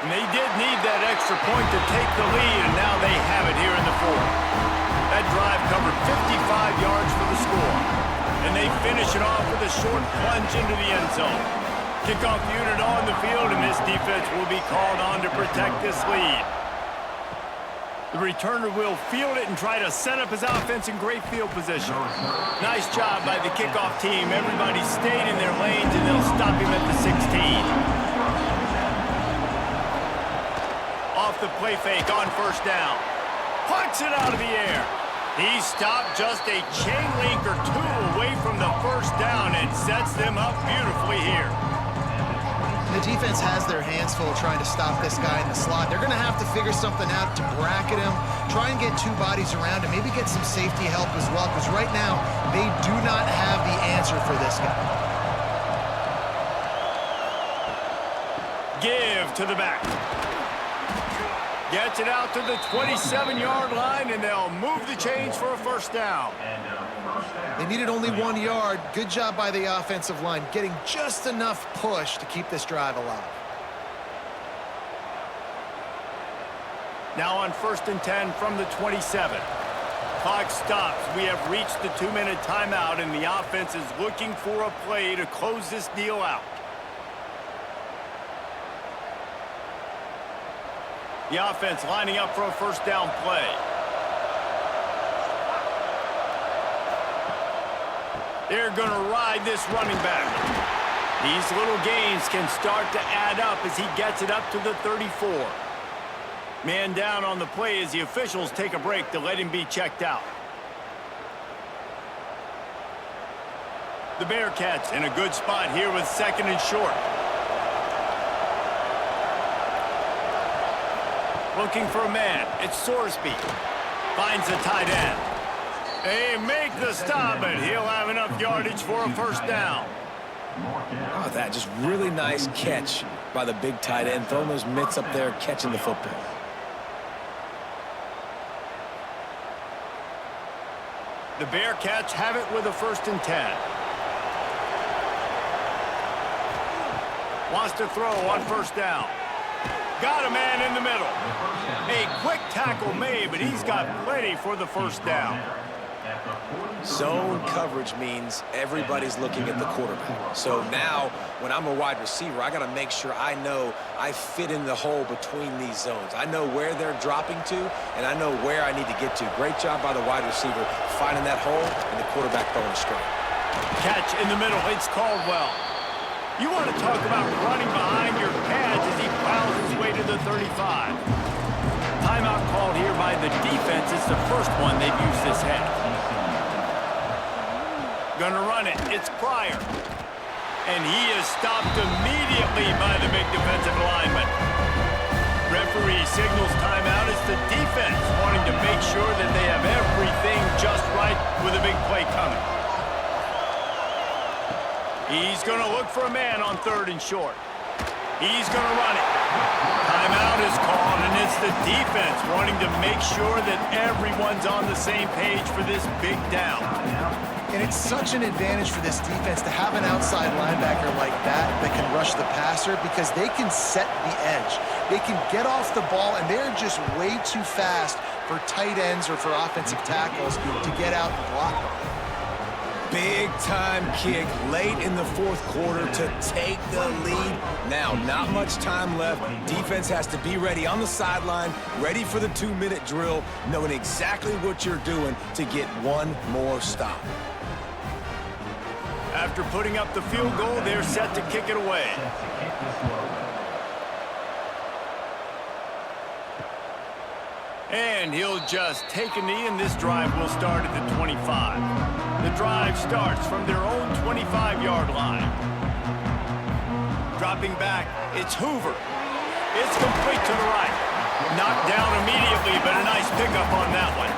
And they did need that extra point to take the lead, and now they have it here in the fourth. That drive covered 55 yards for the score. And they finish it off with a short plunge into the end zone. Kickoff unit on the field, and this defense will be called on to protect this lead. The returner will field it and try to set up his offense in great field position. Nice job by the kickoff team. Everybody stayed in their lanes, and they'll stop him at the 16. Off the play fake on first down. Puts it out of the air. He stopped just a chain link or two away from the first down and sets them up beautifully here. The defense has their hands full trying to stop this guy in the slot. They're going to have to figure something out to bracket him, try and get two bodies around him, maybe get some safety help as well, because right now they do not have the answer for this guy. Give to the back. Gets it out to the 27-yard line, and they'll move the chains for a first down. They needed only 1 yard. Good job by the offensive line, getting just enough push to keep this drive alive. Now on first and 10 from the 27. Clock stops. We have reached the 2-minute timeout, and the offense is looking for a play to close this deal out. The offense lining up for a first down play. They're going to ride this running back. These little gains can start to add up as he gets it up to the 34. Man down on the play as the officials take a break to let him be checked out. The Bearcats in a good spot here with second and short. Looking for a man. It's Sorsby. Finds the tight end. They make the stop, and he'll have enough yardage for a first down. Oh, that just really nice catch by the big tight end. Throwing those mitts up there, catching the football. The Bearcats have it with a first and 10. Wants to throw on first down. Got a man in the middle. A quick tackle made, but he's got plenty for the first down. Zone coverage means everybody's looking at the quarterback. So now, when I'm a wide receiver, I got to make sure I know I fit in the hole between these zones. I know where they're dropping to, and I know where I need to get to. Great job by the wide receiver finding that hole, and the quarterback throwing straight. Catch in the middle. It's Caldwell. You want to talk about running behind your pads as he plows his way to the 35. Timeout called here by the defense. It's the first one they've used this half. Gonna run it. It's Pryor. And he is stopped immediately by the big defensive lineman. Referee signals timeout. It's the defense wanting to make sure that they have everything just right with a big play coming. He's going to look for a man on third and short. He's going to run it. Timeout is called, and it's the defense wanting to make sure that everyone's on the same page for this big down. And it's such an advantage for this defense to have an outside linebacker like that can rush the passer because they can set the edge. They can get off the ball, and they're just way too fast for tight ends or for offensive tackles to get out and block them. big-time kick late in the fourth quarter to take the lead. Now, not much time left. Defense has to be ready on the sideline, ready for the 2-minute drill, knowing exactly what you're doing to get one more stop. After putting up the field goal, they're set to kick it away. And he'll just take a knee, and this drive will start at the 25. The drive starts from their own 25-yard line. Dropping back, it's Hoover. It's complete to the right. Knocked down immediately, but a nice pickup on that one.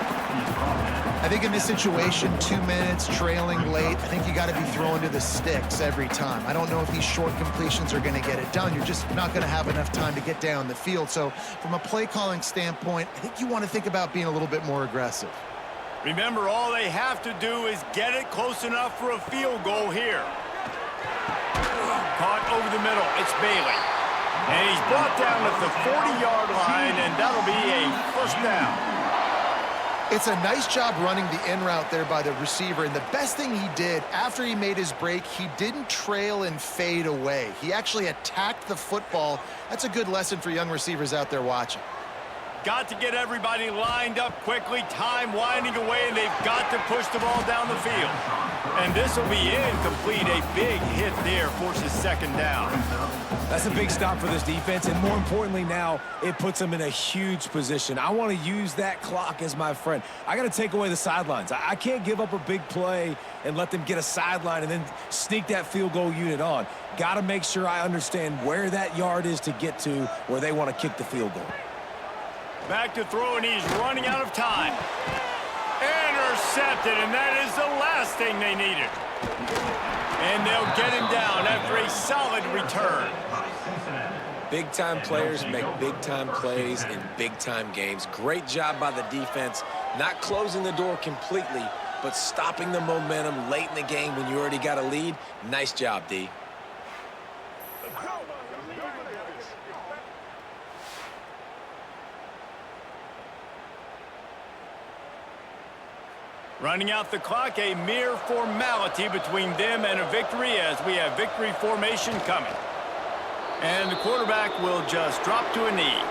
I think in this situation, 2 minutes, trailing late, I think you got to be throwing to the sticks every time. I don't know if these short completions are going to get it done. You're just not going to have enough time to get down the field. So from a play calling standpoint, I think you want to think about being a little bit more aggressive. Remember, all they have to do is get it close enough for a field goal here. Caught over the middle. It's Bailey. And he's brought down at the 40-yard line, and that'll be a first down. It's a nice job running the in route there by the receiver, and the best thing he did after he made his break, he didn't trail and fade away. He actually attacked the football. That's a good lesson for young receivers out there watching. Got to get everybody lined up quickly, time winding away, and they've got to push the ball down the field. And this will be incomplete. A big hit there forces second down. That's a big stop for this defense, and more importantly now, it puts them in a huge position. I want to use that clock as my friend. I got to take away the sidelines. I can't give up a big play and let them get a sideline and then sneak that field goal unit on. Got to make sure I understand where that yard is to get to where they want to kick the field goal. Back to throw, and he's running out of time. Intercepted, and that is the last thing they needed. And they'll get him down after a solid return. Big-time players make big-time plays in big-time games. Great job by the defense, not closing the door completely, but stopping the momentum late in the game when you already got a lead. Nice job, D. Running out the clock, a mere formality between them and a victory as we have victory formation coming. And the quarterback will just drop to a knee.